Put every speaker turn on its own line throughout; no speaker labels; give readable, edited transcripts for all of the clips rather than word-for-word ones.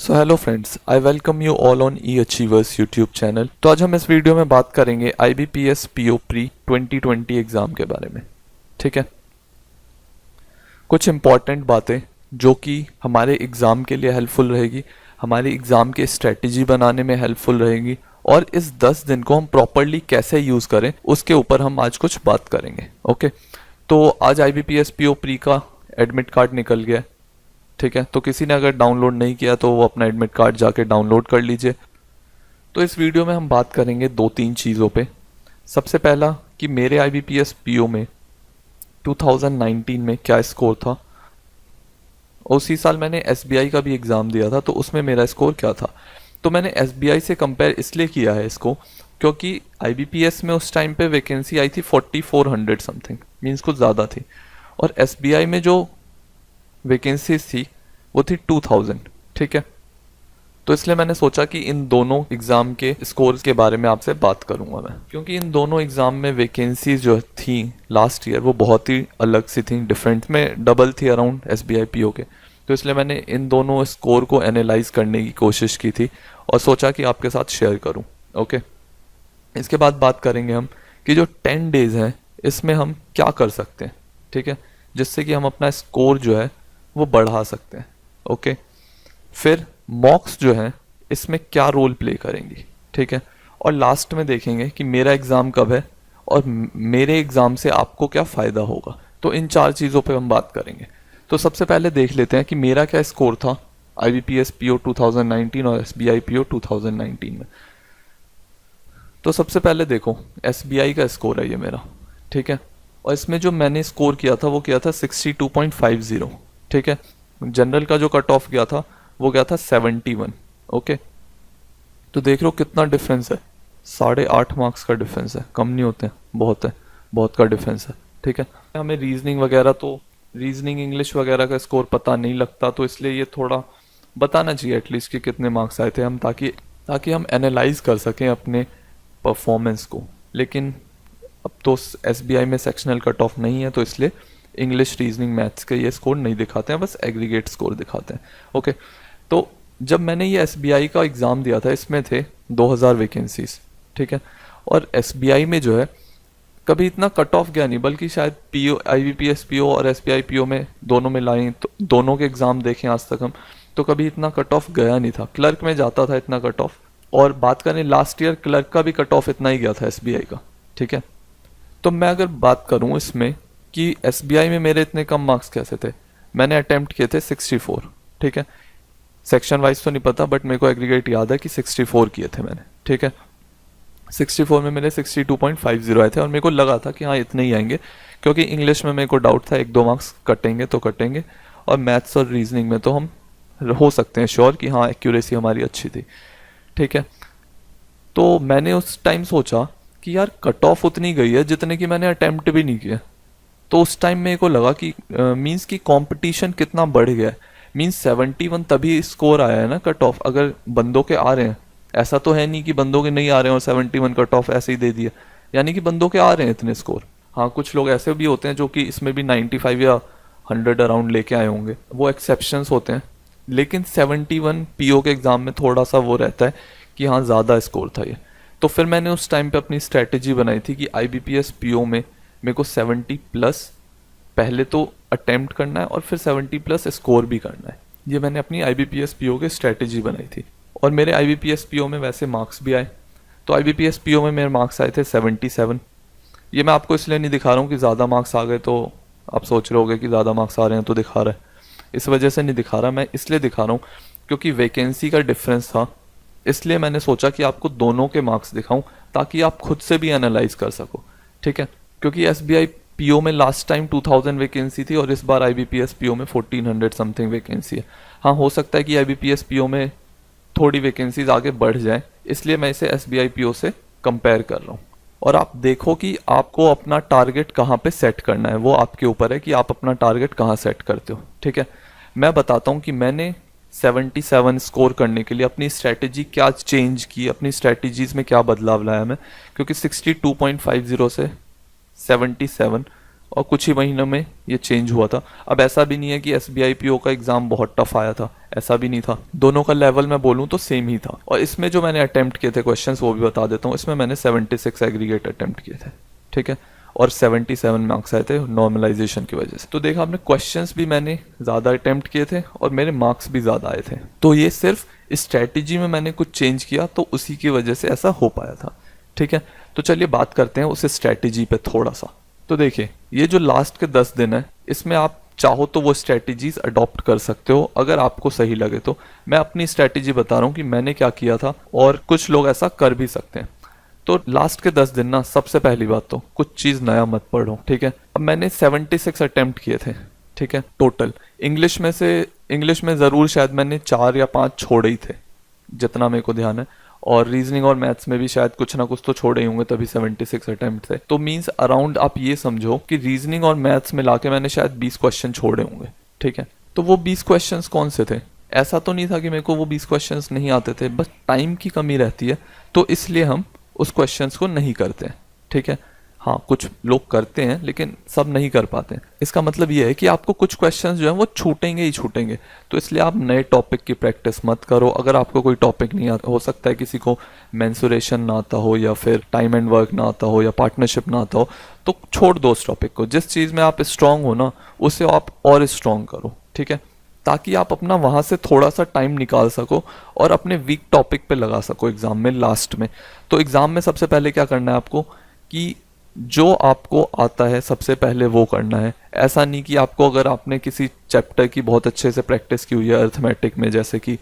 So hello friends, I welcome you all on E achievers YouTube channel. तो आज हम इस वीडियो में बात करेंगे IBPS PO प्री 2020 एग्ज़ाम के बारे में। ठीक है, कुछ इम्पॉर्टेंट बातें जो कि हमारे एग्ज़ाम के लिए हेल्पफुल रहेगी, हमारी एग्ज़ाम के स्ट्रेटजी बनाने में हेल्पफुल रहेगी, और इस 10 दिन को हम प्रॉपरली कैसे यूज़ करें उसके ऊपर हम आज कुछ बात करेंगे। ओके, तो आज IBPS PO प्री का एडमिट कार्ड निकल गया। ठीक है, तो किसी ने अगर डाउनलोड नहीं किया तो वो अपना एडमिट कार्ड जाके डाउनलोड कर लीजिए। तो इस वीडियो में हम बात करेंगे 2-3 चीज़ों पे। सबसे पहला कि मेरे IBPS PO में 2019 में क्या स्कोर था। उसी साल मैंने SBI का भी एग्ज़ाम दिया था, तो उसमें मेरा स्कोर क्या था। तो मैंने SBI से कंपेयर इसलिए किया है इसको क्योंकि IBPS में उस टाइम पे वैकेंसी आई थी 4400 समथिंग, मीन्स कुछ ज़्यादा थी, और SBI में जो वैकेंसीज थी वो थी 2000। ठीक है, तो इसलिए मैंने सोचा कि इन दोनों एग्ज़ाम के स्कोर्स के बारे में आपसे बात करूंगा मैं, क्योंकि इन दोनों एग्ज़ाम में वैकेंसीज जो थी लास्ट ईयर वो बहुत ही अलग सी थी, डिफरेंट में डबल थी अराउंड SBI PO के। तो इसलिए मैंने इन दोनों स्कोर को एनालाइज करने की कोशिश की थी और सोचा कि आपके साथ शेयर करूं। ओके, इसके बाद बात करेंगे हम कि जो 10 डेज हैं इसमें हम क्या कर सकते हैं। ठीक है, जिससे कि हम अपना स्कोर जो है वो बढ़ा सकते हैं। ओके, फिर मॉक्स जो है इसमें क्या रोल प्ले करेंगी। ठीक है, और लास्ट में देखेंगे कि मेरा एग्ज़ाम कब है और मेरे एग्ज़ाम से आपको क्या फ़ायदा होगा। तो इन 4 चीज़ों पे हम बात करेंगे। तो सबसे पहले देख लेते हैं कि मेरा क्या स्कोर था IBPS PO 2019 और SBI PO 2019 में। तो सबसे पहले देखो, SBI का स्कोर है ये मेरा। ठीक है, और इसमें जो मैंने स्कोर किया था वो किया था 62.50। ठीक है, जनरल का जो कट ऑफ गया था वो गया था 71। ओके, तो देख लो कितना डिफरेंस है, 8.5 मार्क्स का डिफरेंस है, कम नहीं होते हैं, बहुत है, बहुत का डिफरेंस है। ठीक है, हमें रीजनिंग वगैरह, तो रीजनिंग इंग्लिश वगैरह का स्कोर पता नहीं लगता, तो इसलिए ये थोड़ा बताना चाहिए एटलीस्ट कि कितने मार्क्स आए थे हम, ताकि हम एनालाइज कर सकें अपने परफॉर्मेंस को। लेकिन अब तो SBI में सेक्शनल कट ऑफ नहीं है, तो इसलिए इंग्लिश, रीजनिंग, मैथ्स के ये स्कोर नहीं दिखाते हैं, बस एग्रीगेट स्कोर दिखाते हैं। ओके, तो जब मैंने ये SBI का एग्ज़ाम दिया था इसमें थे 2000 वैकेंसीज। ठीक है, और SBI में जो है कभी इतना कट ऑफ गया नहीं, बल्कि शायद IBPS PO और SBI PO में दोनों में लाएं तो दोनों के एग्ज़ाम देखें आज तक हम, तो कभी इतना कट ऑफ गया नहीं था। क्लर्क में जाता था इतना कट ऑफ, और बात करें लास्ट ईयर क्लर्क का भी कट ऑफ इतना ही गया था SBI का। ठीक है, तो मैं अगर बात करूं इसमें कि SBI में मेरे इतने कम मार्क्स कैसे थे, मैंने अटेम्प्ट किए थे 64। ठीक है, सेक्शन वाइज तो नहीं पता, बट मेरे को एग्रीगेट याद है कि 64 किए थे मैंने। ठीक है, 64 में मेरे 62.50 आए थे, और मेरे को लगा था कि हाँ इतने ही आएंगे, क्योंकि इंग्लिश में मेरे को डाउट था 1-2 मार्क्स कटेंगे तो कटेंगे, और मैथ्स और रीजनिंग में तो हम हो सकते हैं श्योर कि हाँ एक्यूरेसी हमारी अच्छी थी। ठीक है, तो मैंने उस टाइम सोचा कि यार कट ऑफ उतनी गई है जितने की मैंने अटेम्प्ट भी नहीं किया। तो उस टाइम मेरे को लगा कि मींस की कंपटीशन कितना बढ़ गया है। मींस 71 तभी स्कोर आया है ना कट ऑफ, अगर बंदों के आ रहे हैं, ऐसा तो है नहीं कि बंदों के नहीं आ रहे हैं और 71 कट ऑफ ऐसे ही दे दिया, यानी कि बंदों के आ रहे हैं इतने स्कोर। हाँ, कुछ लोग ऐसे भी होते हैं जो कि इसमें भी 95 या 100 अराउंड लेके आए होंगे, वो एक्सेप्शंस होते हैं। लेकिन 71 PO के एग्ज़ाम में थोड़ा सा वो रहता है कि हाँ ज़्यादा स्कोर था ये। तो फिर मैंने उस टाइम पे अपनी स्ट्रैटेजी बनाई थी कि IBPS PO में मेरे को 70+ पहले तो अटेम्प्ट करना है और फिर 70+ स्कोर भी करना है। ये मैंने अपनी IBPS PO की स्ट्रैटेजी बनाई थी, और मेरे IBPS PO में वैसे मार्क्स भी आए। तो IBPS PO में मेरे मार्क्स आए थे 77। ये मैं आपको इसलिए नहीं दिखा रहा हूँ कि ज़्यादा मार्क्स आ गए तो आप सोच रहे होगे कि ज़्यादा मार्क्स आ रहे हैं तो दिखा रहा है, इस वजह से नहीं दिखा रहा, मैं इसलिए दिखा रहा हूँ क्योंकि वैकेंसी का डिफरेंस था, इसलिए मैंने सोचा कि आपको दोनों के मार्क्स दिखाऊं ताकि आप खुद से भी एनालाइज कर सको। ठीक है, क्योंकि SBI PO में लास्ट टाइम 2000 वैकेंसी थी और इस बार IBPS PO में 1400 समथिंग वैकेंसी है। हाँ, हो सकता है कि IBPS PO में थोड़ी वैकेंसीज आगे बढ़ जाए, इसलिए मैं इसे SBI PO से कंपेयर कर रहा हूँ। और आप देखो कि आपको अपना टारगेट कहाँ पे सेट करना है, वो आपके ऊपर है कि आप अपना टारगेट कहाँ सेट करते हो। ठीक है, मैं बताता हूँ कि मैंने 77 स्कोर करने के लिए अपनी स्ट्रैटेजी क्या चेंज की, अपनी स्ट्रैटेजीज में क्या बदलाव लाया मैं, क्योंकि 62.50 से 77 और कुछ ही महीनों में ये चेंज हुआ था। अब ऐसा भी नहीं है कि SBI PO का एग्ज़ाम बहुत टफ आया था, ऐसा भी नहीं था, दोनों का लेवल मैं बोलूँ तो सेम ही था। और इसमें जो मैंने अटेम्प्ट किए थे क्वेश्चंस वो भी बता देता हूँ। इसमें मैंने 76 एग्रीगेट अटेम्प्ट किए थे, ठीक है, और 77 मार्क्स आए थे नॉर्मलाइजेशन की वजह से। तो देखा आपने, क्वेश्चंस भी मैंने ज़्यादा अटेम्प्ट किए थे और मेरे मार्क्स भी ज़्यादा आए थे। तो ये सिर्फ स्ट्रैटेजी में मैंने कुछ चेंज किया तो उसी की वजह से ऐसा हो पाया था, ठीक है। तो चलिए बात करते हैं उस स्ट्रैटेजी पे थोड़ा सा। तो देखिए, ये जो लास्ट के 10 दिन है, इसमें आप चाहो तो वो स्ट्रैटेजीज अडॉप्ट कर सकते हो अगर आपको सही लगे तो। मैं अपनी स्ट्रैटेजी बता रहा हूँ कि मैंने क्या किया था, और कुछ लोग ऐसा कर भी सकते हैं। तो लास्ट के 10 दिन ना, सबसे पहली बात तो कुछ चीज़ नया मत पढ़ो, ठीक है। अब मैंने 76 अटेम्प्ट किए थे, ठीक है, टोटल। इंग्लिश में ज़रूर शायद मैंने 4 या 5 छोड़े ही थे, जितना मेरे को ध्यान है। और रीजनिंग और मैथ्स में भी शायद कुछ ना कुछ तो छोड़े ही होंगे, तभी 76 अटेम्प्ट थे। तो मीन्स अराउंड आप ये समझो कि रीजनिंग और मैथ्स मिला के मैंने शायद 20 क्वेश्चन छोड़े होंगे, ठीक है। तो वो 20 क्वेश्चंस कौन से थे? ऐसा तो नहीं था कि मेरे को वो 20 क्वेश्चंस नहीं आते थे, बस टाइम की कमी रहती है, तो इसलिए हम उस क्वेश्चंस को नहीं करते हैं, ठीक है। हाँ, कुछ लोग करते हैं लेकिन सब नहीं कर पाते हैं। इसका मतलब ये है कि आपको कुछ क्वेश्चंस जो हैं वो छूटेंगे ही छूटेंगे, तो इसलिए आप नए टॉपिक की प्रैक्टिस मत करो। अगर आपको कोई टॉपिक नहीं आता, हो सकता है किसी को मेंसुरेशन ना आता हो, या फिर टाइम एंड वर्क ना आता हो, या पार्टनरशिप ना आता हो, तो छोड़ दो उस टॉपिक को। जिस चीज़ में आप स्ट्रांग हो ना, उसे आप और स्ट्रांग करो, ठीक है, ताकि आप अपना वहाँ से थोड़ा सा टाइम निकाल सको और अपने वीक टॉपिक पे लगा सको एग्ज़ाम में लास्ट में। तो एग्ज़ाम में सबसे पहले क्या करना है आपको, कि जो आपको आता है सबसे पहले वो करना है। ऐसा नहीं कि आपको, अगर आपने किसी चैप्टर की बहुत अच्छे से प्रैक्टिस की हुई है अर्थमेटिक में, जैसे कि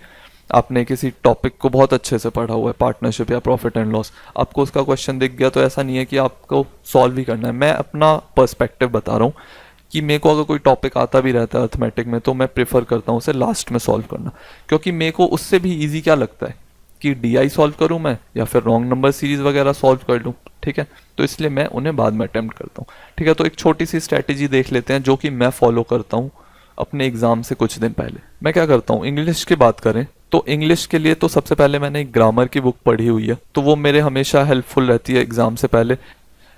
आपने किसी टॉपिक को बहुत अच्छे से पढ़ा हुआ है, पार्टनरशिप या प्रॉफिट एंड लॉस, आपको उसका क्वेश्चन दिख गया, तो ऐसा नहीं है कि आपको सॉल्व ही करना है। मैं अपना पर्सपेक्टिव बता रहा हूँ कि मेरे को अगर कोई टॉपिक आता भी रहता है अर्थमेटिक में, तो मैं प्रेफर करता हूँ उसे लास्ट में सॉल्व करना, क्योंकि मेरे को उससे भी ईजी क्या लगता है कि डीआई सॉल्व करूँ मैं, या फिर रॉन्ग नंबर सीरीज वगैरह सॉल्व कर लूँ, ठीक है। तो इसलिए मैं उन्हें बाद में अटेम्प्ट करता हूँ, ठीक है। तो एक छोटी सी स्ट्रैटेजी देख लेते हैं जो कि मैं फॉलो करता हूँ अपने एग्जाम से कुछ दिन पहले। मैं क्या करता हूँ, इंग्लिश की बात करें तो इंग्लिश के लिए तो सबसे पहले मैंने एक ग्रामर की बुक पढ़ी हुई है, तो वो मेरे हमेशा हेल्पफुल रहती है एग्जाम से पहले।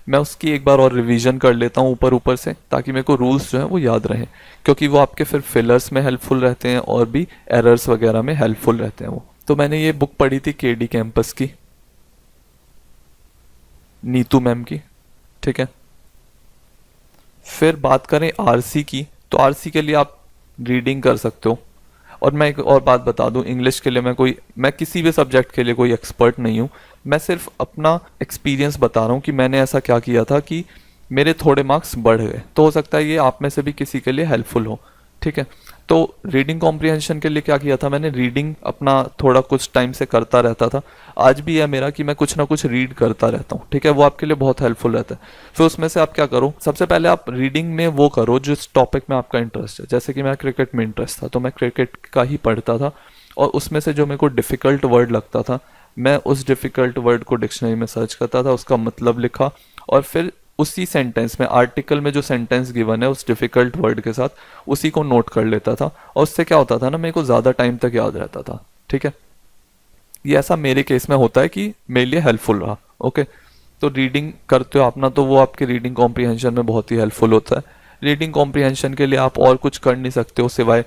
मैं उसकी एक बार और रिवीजन कर लेता हूँ ऊपर ऊपर से, ताकि मेरे को रूल्स जो हैं वो याद रहें, क्योंकि वो आपके फिर फिलर्स में हेल्पफुल रहते हैं और भी एरर्स वगैरह में हेल्पफुल रहते हैं वो। तो मैंने ये बुक पढ़ी थी केडी कैंपस की, नीतू मैम की, ठीक है। फिर बात करें आरसी की, तो आरसी के लिए आप रीडिंग कर सकते हो। और मैं एक और बात बता दूं, इंग्लिश के लिए मैं किसी भी सब्जेक्ट के लिए कोई एक्सपर्ट नहीं हूं। मैं सिर्फ अपना एक्सपीरियंस बता रहा हूं कि मैंने ऐसा क्या किया था कि मेरे थोड़े मार्क्स बढ़ गए। तो हो सकता है ये आप में से भी किसी के लिए हेल्पफुल हो, ठीक है। तो रीडिंग कॉम्प्रिहेंशन के लिए क्या किया था मैंने, रीडिंग अपना थोड़ा कुछ टाइम से करता रहता था। आज भी है मेरा कि मैं कुछ ना कुछ रीड करता रहता हूँ, ठीक है। वो आपके लिए बहुत हेल्पफुल रहता है। फिर उसमें से आप क्या करो, सबसे पहले आप रीडिंग में वो करो जिस टॉपिक में आपका इंटरेस्ट है। जैसे कि मैं क्रिकेट में इंटरेस्ट था, तो मैं क्रिकेट का ही पढ़ता था, और उसमें से जो मेरे को डिफ़िकल्ट वर्ड लगता था, मैं उस डिफ़िकल्ट वर्ड को डिक्शनरी में सर्च करता था, उसका मतलब लिखा, और फिर उसी सेंटेंस में, आर्टिकल में जो सेंटेंस गिवन है उस डिफ़िकल्ट वर्ड के साथ, उसी को नोट कर लेता था। और उससे क्या होता था ना, मेरे को ज़्यादा टाइम तक याद रहता था, ठीक है। ये ऐसा मेरे केस में होता है कि मेरे लिए हेल्पफुल रहा, ओके। तो रीडिंग करते हो आप ना, तो वो आपके रीडिंग कॉम्प्रिहेंशन में बहुत ही हेल्पफुल होता है। रीडिंग कॉम्प्रिहेंशन के लिए आप और कुछ कर नहीं सकते हो सिवाय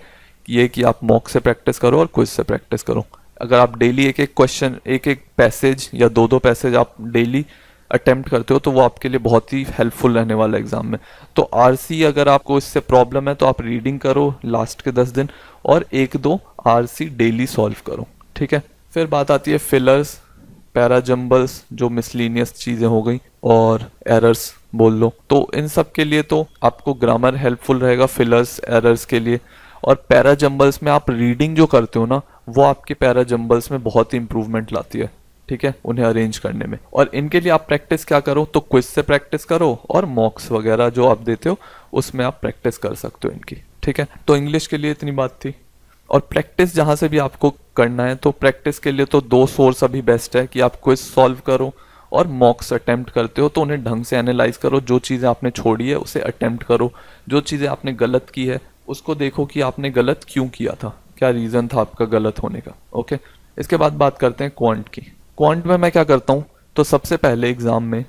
ये कि आप मॉक से प्रैक्टिस करो और क्विज से प्रैक्टिस करो। अगर आप डेली एक एक क्वेश्चन, एक एक पैसेज या दो दो पैसेज आप डेली अटेम्प्ट करते हो, तो वो आपके लिए बहुत ही हेल्पफुल रहने वाला है एग्जाम में। तो आरसी अगर आपको इससे प्रॉब्लम है, तो आप रीडिंग करो लास्ट के 10 दिन, और एक दो आरसी डेली सॉल्व करो, ठीक है। फिर बात आती है फिलर्स, पैराजम्बल्स, जो मिसलीनियस चीज़ें हो गई, और एरर्स बोल लो। तो इन सब के लिए तो आपको ग्रामर हेल्पफुल रहेगा, फिलर्स, एरर्स के लिए। और पैराजम्बल्स में आप रीडिंग जो करते हो ना, वो आपके पैराजम्बल्स में बहुत ही इंप्रूवमेंट लाती है, ठीक है, उन्हें अरेंज करने में। और इनके लिए आप प्रैक्टिस क्या करो, तो क्विज से प्रैक्टिस करो, और मॉक्स वगैरह जो आप देते हो उसमें आप प्रैक्टिस कर सकते हो इनकी, ठीक है। तो इंग्लिश के लिए इतनी बात थी। और प्रैक्टिस जहाँ से भी आपको करना है, तो प्रैक्टिस के लिए तो दो सोर्स अभी बेस्ट है कि आप क्विज सॉल्व करो और मॉक्स अटेम्प्ट करते हो, तो उन्हें ढंग से एनालाइज करो। जो चीज़ें आपने छोड़ी है उसे अटेम्प्ट करो, जो चीज़ें आपने गलत की है उसको देखो कि आपने गलत क्यों किया था, क्या रीज़न था आपका गलत होने का, ओके। इसके बाद बात करते हैं क्वांट की। क्वांट में मैं क्या करता हूँ, तो सबसे पहले एग्ज़ाम में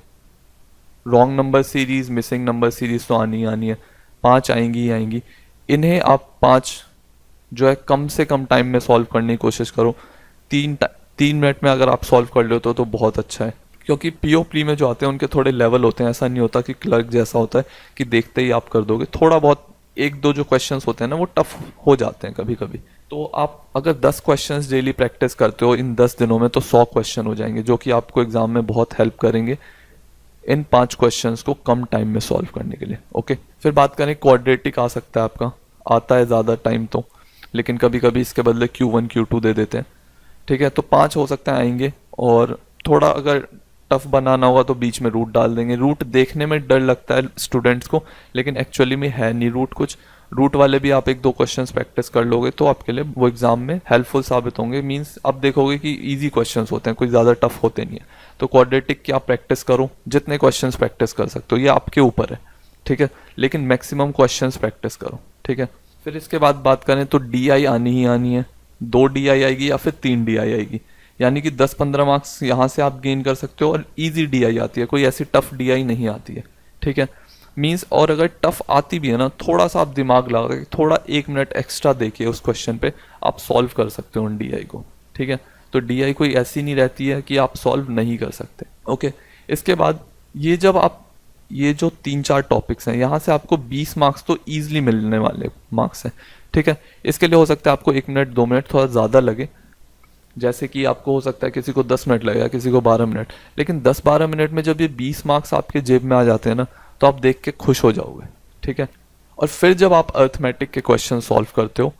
wrong number series, missing number series तो आनी ही आनी है, 5 आएंगी ही आएंगी। इन्हें आप 5 जो है कम से कम टाइम में सॉल्व करने की कोशिश करो। 3 मिनट में अगर आप सॉल्व कर लेते हो तो बहुत अच्छा है, क्योंकि पीओ प्री में जो आते हैं उनके थोड़े लेवल होते हैं। ऐसा नहीं होता कि क्लर्क जैसा होता है कि देखते ही आप कर दोगे। थोड़ा बहुत एक दो जो क्वेश्चंस होते हैं ना वो टफ हो जाते हैं कभी कभी। तो आप अगर 10 क्वेश्चंस डेली प्रैक्टिस करते हो इन 10 दिनों में तो 100 क्वेश्चन हो जाएंगे, जो कि आपको एग्जाम में बहुत हेल्प करेंगे इन 5 क्वेश्चंस को कम टाइम में सॉल्व करने के लिए। ओके, फिर बात करें क्वाड्रेटिक आ सकता है आपका, आता है ज़्यादा टाइम तो, लेकिन कभी कभी इसके बदले Q1 Q2 दे देते हैं। ठीक है, तो 5 हो सकता है आएंगे, और थोड़ा अगर टफ बनाना होगा तो बीच में रूट डाल देंगे। रूट देखने में डर लगता है स्टूडेंट्स को, लेकिन एक्चुअली में है नहीं रूट कुछ। रूट वाले भी आप 1-2 क्वेश्चंस प्रैक्टिस कर लोगे तो आपके लिए वो एग्जाम में हेल्पफुल साबित होंगे। मींस आप देखोगे कि इजी क्वेश्चंस होते हैं, कोई ज़्यादा टफ होते नहीं है। तो क्वाड्रेटिक की आप प्रैक्टिस करो, जितने क्वेश्चंस प्रैक्टिस कर सकते हो, ये आपके ऊपर है। ठीक है, लेकिन मैक्सिमम क्वेश्चंस प्रैक्टिस करो। ठीक है, फिर इसके बाद बात करें तो DI आनी ही आनी है। 2 DI आएगी या फिर 3 DI आएगी, यानी कि 10-15 मार्क्स यहाँ से आप गेन कर सकते हो, और इजी DI आती है, कोई ऐसी टफ DI नहीं आती है। ठीक है, मींस और अगर टफ आती भी है ना, थोड़ा सा आप दिमाग लगा के थोड़ा 1 मिनट एक्स्ट्रा देखिए उस क्वेश्चन पे, आप सॉल्व कर सकते हो उन DI को। ठीक है, तो DI कोई ऐसी नहीं रहती है कि आप सॉल्व नहीं कर सकते। ओके, इसके बाद ये जब आप ये जो 3-4 टॉपिक्स हैं, यहाँ से आपको 20 मार्क्स तो ईजिली मिलने वाले मार्क्स हैं। ठीक है, इसके लिए हो सकता है आपको 1 मिनट 2 मिनट थोड़ा ज़्यादा लगे, जैसे कि आपको हो सकता है किसी को 10 मिनट लगेगा, किसी को 12 मिनट, लेकिन 10-12 मिनट में जब ये 20 मार्क्स आपके जेब में आ जाते हैं ना, तो आप देख के खुश हो जाओगे। ठीक है, और फिर जब आप अर्थमेटिक के क्वेश्चन सॉल्व करते हो,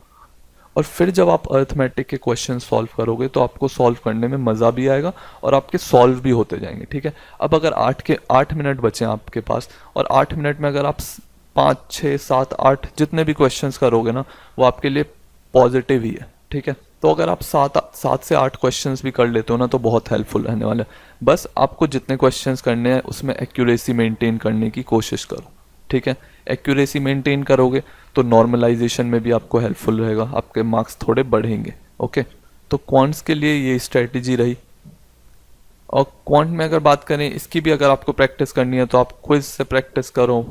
और फिर जब आप अर्थमेटिक के क्वेश्चन सॉल्व करोगे तो आपको सॉल्व करने में मज़ा भी आएगा और आपके सॉल्व भी होते जाएंगे। ठीक है, अब अगर 8 मिनट बचे हैं आपके पास, और 8 मिनट में अगर आप 5, 6, 7, 8 जितने भी क्वेश्चंस करोगे ना, वो आपके लिए पॉजिटिव ही है। ठीक है, तो अगर आप 7 से 8 क्वेश्चंस भी कर लेते हो ना, तो बहुत हेल्पफुल रहने वाला है। बस आपको जितने क्वेश्चंस करने हैं उसमें एक्यूरेसी मेंटेन करने की कोशिश करो। ठीक है, एक्यूरेसी मेंटेन करोगे तो नॉर्मलाइजेशन में भी आपको हेल्पफुल रहेगा, आपके मार्क्स थोड़े बढ़ेंगे। ओके, तो क्वांट्स के लिए ये स्ट्रेटजी रही। और क्वांट में अगर बात करें, इसकी भी अगर आपको प्रैक्टिस करनी है तो आप क्विज से प्रैक्टिस करो।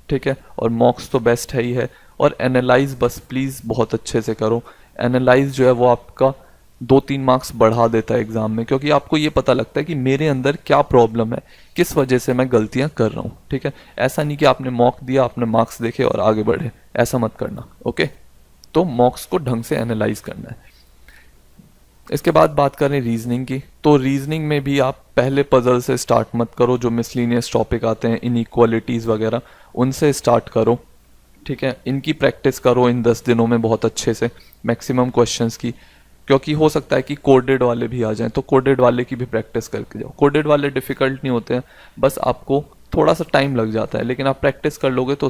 ठीक है, और मॉक्स तो बेस्ट है ही है। और एनालाइज बस प्लीज़ बहुत अच्छे से करो। एनालाइज जो है वो आपका 2-3 मार्क्स बढ़ा देता है एग्जाम में, क्योंकि आपको ये पता लगता है कि मेरे अंदर क्या प्रॉब्लम है, किस वजह से मैं गलतियां कर रहा हूँ। ठीक है, ऐसा नहीं कि आपने मॉक दिया, आपने मार्क्स देखे और आगे बढ़े, ऐसा मत करना। ओके, तो मॉक्स को ढंग से एनालाइज करना है। इसके बाद बात करें रीजनिंग की, तो रीजनिंग में भी आप पहले पजल से स्टार्ट मत करो। जो मिसलिनियस टॉपिक आते हैं, इनइक्वालिटीज़ वगैरह, उनसे स्टार्ट करो। ठीक है, इनकी प्रैक्टिस करो इन 10 दिनों में बहुत अच्छे से, मैक्सिमम क्वेश्चंस की, क्योंकि हो सकता है कि कोडेड वाले भी आ जाएं, तो कोडेड वाले की भी प्रैक्टिस करके जाओ। कोडेड वाले डिफ़िकल्ट नहीं होते हैं, बस आपको थोड़ा सा टाइम लग जाता है, लेकिन आप प्रैक्टिस कर लोगे तो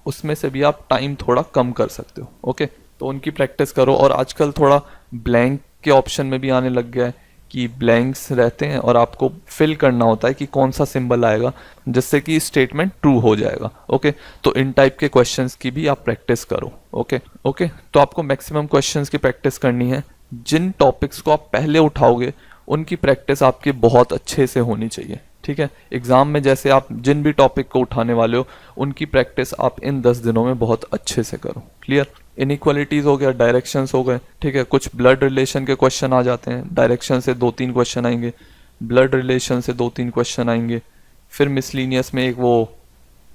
उसमें से भी आप टाइम थोड़ा कम कर सकते हो। ओके, तो उनकी प्रैक्टिस करो। और आजकल थोड़ा ब्लैंक के ऑप्शन में भी आने लग गया है कि ब्लैंक्स रहते हैं और आपको फिल करना होता है कि कौन सा सिंबल आएगा जिससे कि स्टेटमेंट ट्रू हो जाएगा। ओके, तो इन टाइप के क्वेश्चंस की भी आप प्रैक्टिस करो। ओके, तो आपको मैक्सिमम क्वेश्चंस की प्रैक्टिस करनी है। जिन टॉपिक्स को आप पहले उठाओगे उनकी प्रैक्टिस आपकी बहुत अच्छे से होनी चाहिए। ठीक है, एग्जाम में जैसे आप जिन भी टॉपिक को उठाने वाले हो उनकी प्रैक्टिस आप इन 10 दिनों में बहुत अच्छे से करो। क्लियर, इनइक्वालिटीज हो गया, डायरेक्शंस हो गए। ठीक है, कुछ ब्लड रिलेशन के क्वेश्चन आ जाते हैं, डायरेक्शन से 2-3 क्वेश्चन आएंगे, ब्लड रिलेशन से 2-3 क्वेश्चन आएंगे। फिर मिसलिनियस में एक वो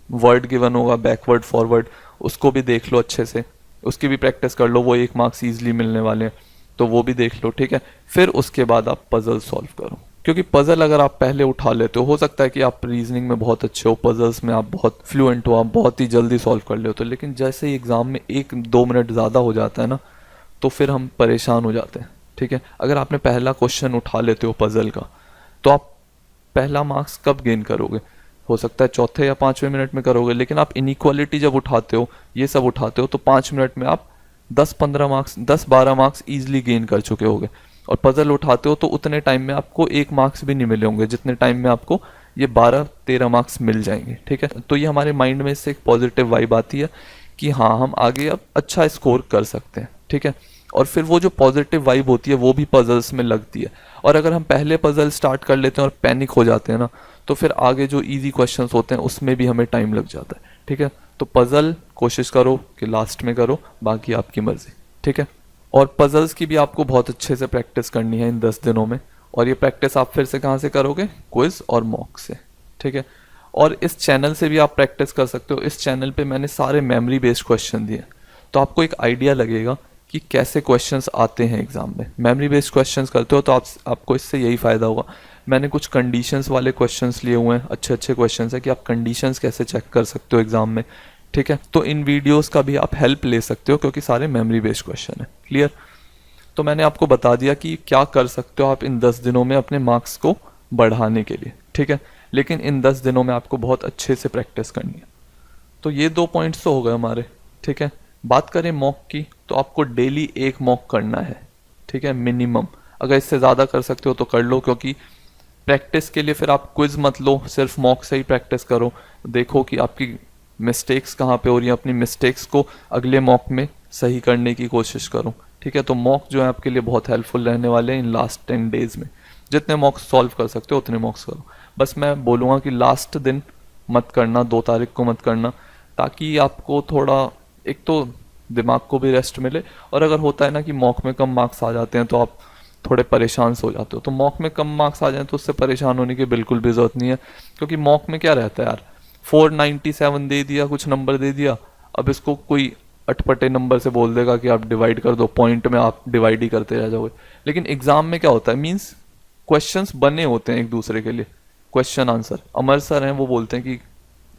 वर्ड गिवन होगा बैकवर्ड फॉरवर्ड, उसको भी देख लो अच्छे से, उसकी भी प्रैक्टिस कर लो, वो 1 मार्क्स ईजिली मिलने वाले हैं, तो वो भी देख लो। ठीक है, फिर उसके बाद आप पजल सॉल्व करो, क्योंकि पजल अगर आप पहले उठा लेते हो सकता है कि आप रीजनिंग में बहुत अच्छे हो, पजल्स में आप बहुत फ्लुएंट हो, आप बहुत ही जल्दी सॉल्व कर लेते हो, लेकिन जैसे ही एग्जाम में 1-2 मिनट ज़्यादा हो जाता है ना, तो फिर हम परेशान हो जाते हैं। ठीक है, अगर आपने पहला क्वेश्चन उठा लेते हो पजल का, तो आप पहला मार्क्स कब गेन करोगे? हो सकता है चौथे या 5वें मिनट में करोगे, लेकिन आप इनइक्वालिटी जब उठाते हो, ये सब उठाते हो, तो 5 मिनट में आप 10-15 मार्क्स, 10-12 मार्क्स ईजिली गेन कर चुके होगे। और पजल उठाते हो तो उतने टाइम में आपको 1 मार्क्स भी नहीं मिले होंगे जितने टाइम में आपको ये 12-13 मार्क्स मिल जाएंगे। ठीक है, तो ये हमारे माइंड में इससे एक पॉजिटिव वाइब आती है कि हाँ, हम आगे अब अच्छा स्कोर कर सकते हैं। ठीक है, और फिर वो जो पॉजिटिव वाइब होती है वो भी पजल्स में लगती है। और अगर हम पहले पजल स्टार्ट कर लेते हैं और पैनिक हो जाते हैं ना, तो फिर आगे जो इजी क्वेश्चंस होते हैं उसमें भी हमें टाइम लग जाता है। ठीक है। तो पजल कोशिश करो कि लास्ट में करो, बाकी आपकी मर्जी, ठीक है। और पजल्स की भी आपको बहुत अच्छे से प्रैक्टिस करनी है इन 10 दिनों में, और ये प्रैक्टिस आप फिर से कहाँ से करोगे, क्विज और मॉक से, ठीक है। और इस चैनल से भी आप प्रैक्टिस कर सकते हो। इस चैनल पे मैंने सारे मेमोरी बेस्ड क्वेश्चन दिए, तो आपको एक आइडिया लगेगा कि कैसे क्वेश्चंस आते हैं एग्जाम में। मेमोरी बेस्ड क्वेश्चंस करते हो तो आपको इससे यही फ़ायदा होगा। मैंने कुछ कंडीशंस वाले क्वेश्चंस लिए हुए हैं, अच्छे अच्छे क्वेश्चंस हैं कि आप कंडीशंस कैसे चेक कर सकते हो एग्जाम में, ठीक है। तो इन वीडियोस का भी आप हेल्प ले सकते हो क्योंकि सारे मेमोरी बेस्ड क्वेश्चन है। क्लियर? तो मैंने आपको बता दिया कि क्या कर सकते हो आप इन 10 दिनों में अपने मार्क्स को बढ़ाने के लिए, ठीक है। लेकिन इन 10 दिनों में आपको बहुत अच्छे से प्रैक्टिस करनी है। तो ये 2 पॉइंट्स तो हो गए हमारे, ठीक है। बात करें मॉक की, तो आपको डेली एक मॉक करना है, ठीक है, मिनिमम। अगर इससे ज़्यादा कर सकते हो तो कर लो, क्योंकि प्रैक्टिस के लिए फिर आप क्विज मत लो, सिर्फ मॉक से ही प्रैक्टिस करो। देखो कि आपकी मिस्टेक्स कहाँ पे हो रही हैं, अपनी मिस्टेक्स को अगले मॉक में सही करने की कोशिश करो, ठीक है। तो मॉक जो है आपके लिए बहुत हेल्पफुल रहने वाले हैं इन लास्ट 10 डेज में। जितने मॉक्स सॉल्व कर सकते हो उतने मॉक्स करो। बस मैं बोलूँगा कि लास्ट दिन मत करना, 2 तारीख को मत करना, ताकि आपको थोड़ा एक तो दिमाग को भी रेस्ट मिले, और अगर होता है ना कि मॉक में कम मार्क्स आ जाते हैं तो आप थोड़े परेशान हो जाते हो। तो मॉक में कम मार्क्स आ जाए तो उससे परेशान होने की बिल्कुल भी ज़रूरत नहीं है, क्योंकि मॉक में क्या रहता है यार, 497 दे दिया, कुछ नंबर दे दिया, अब इसको कोई अटपटे नंबर से बोल देगा कि आप डिवाइड कर दो, पॉइंट में आप डिवाइड ही करते रह जाओगे। लेकिन एग्जाम में क्या होता है, मीन्स क्वेश्चंस बने होते हैं एक दूसरे के लिए, क्वेश्चन आंसर। अमर सर हैं वो बोलते हैं कि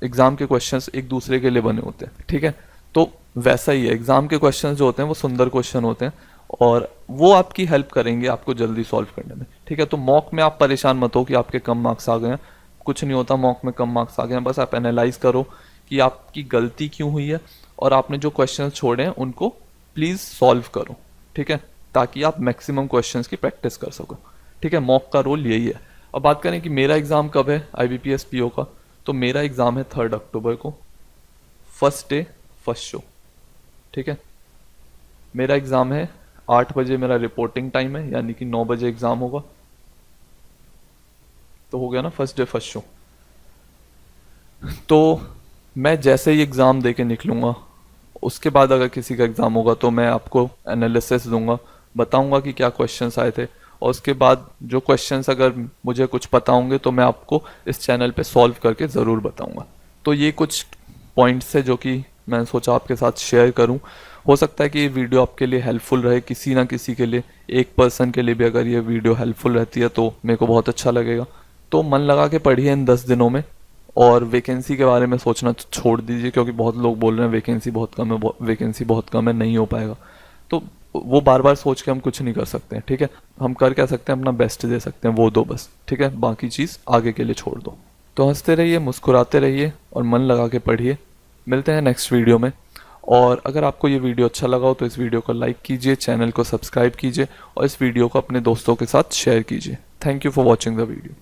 एग्जाम के क्वेश्चंस एक दूसरे के लिए बने होते हैं, ठीक है। तो वैसा ही है, एग्जाम के क्वेश्चंस जो होते हैं वो सुंदर क्वेश्चन होते हैं, और वो आपकी हेल्प करेंगे आपको जल्दी सॉल्व करने में, ठीक है। तो मॉक में आप परेशान मत हो कि आपके कम मार्क्स आ गए हैं, कुछ नहीं होता मॉक में कम मार्क्स आ गए हैं। बस आप एनालाइज करो कि आपकी गलती क्यों हुई है, और आपने जो क्वेश्चन छोड़े हैं उनको प्लीज़ सॉल्व करो, ठीक है, ताकि आप मैक्सिमम क्वेश्चंस की प्रैक्टिस कर सको, ठीक है। मॉक का रोल यही है। अब बात करें कि मेरा एग्ज़ाम कब है IBPS PO का, तो मेरा एग्ज़ाम है 3 अक्टूबर को, फर्स्ट डे फर्स्ट शो, ठीक है। मेरा एग्ज़ाम है 8 बजे, मेरा रिपोर्टिंग टाइम है, यानी कि 9 बजे एग्ज़ाम होगा। तो हो गया ना फर्स्ट डे फर्स्ट शो। तो मैं जैसे ही एग्ज़ाम दे के निकलूँगा, उसके बाद अगर किसी का एग्ज़ाम होगा तो मैं आपको एनालिसिस दूंगा, बताऊंगा कि क्या क्वेश्चंस आए थे, और उसके बाद जो क्वेश्चंस अगर मुझे कुछ पता होंगे तो मैं आपको इस चैनल पे सॉल्व करके ज़रूर बताऊंगा। तो ये कुछ पॉइंट्स है जो कि मैंने सोचा आपके साथ शेयर करूं। हो सकता है कि ये वीडियो आपके लिए हेल्पफुल रहे, किसी ना किसी के लिए, एक पर्सन के लिए भी अगर ये वीडियो हेल्पफुल रहती है तो मेरे को बहुत अच्छा लगेगा। तो मन लगा के पढ़िए इन 10 दिनों में, और वैकेंसी के बारे में सोचना छोड़ दीजिए, क्योंकि बहुत लोग बोल रहे हैं वैकेंसी बहुत कम है, वैकेंसी बहुत कम है, नहीं हो पाएगा। तो वो बार बार सोच के हम कुछ नहीं कर सकते हैं, ठीक है। हम कर क्या सकते हैं, अपना बेस्ट दे सकते हैं, वो दो बस, ठीक है। बाकी चीज़ आगे के लिए छोड़ दो। तो हंसते रहिए, मुस्कुराते रहिए, और मन लगा के पढ़िए। मिलते हैं नेक्स्ट वीडियो में। और अगर आपको ये वीडियो अच्छा लगा हो तो इस वीडियो को लाइक कीजिए, चैनल को सब्सक्राइब कीजिए, और इस वीडियो को अपने दोस्तों के साथ शेयर कीजिए। Thank you for watching the video.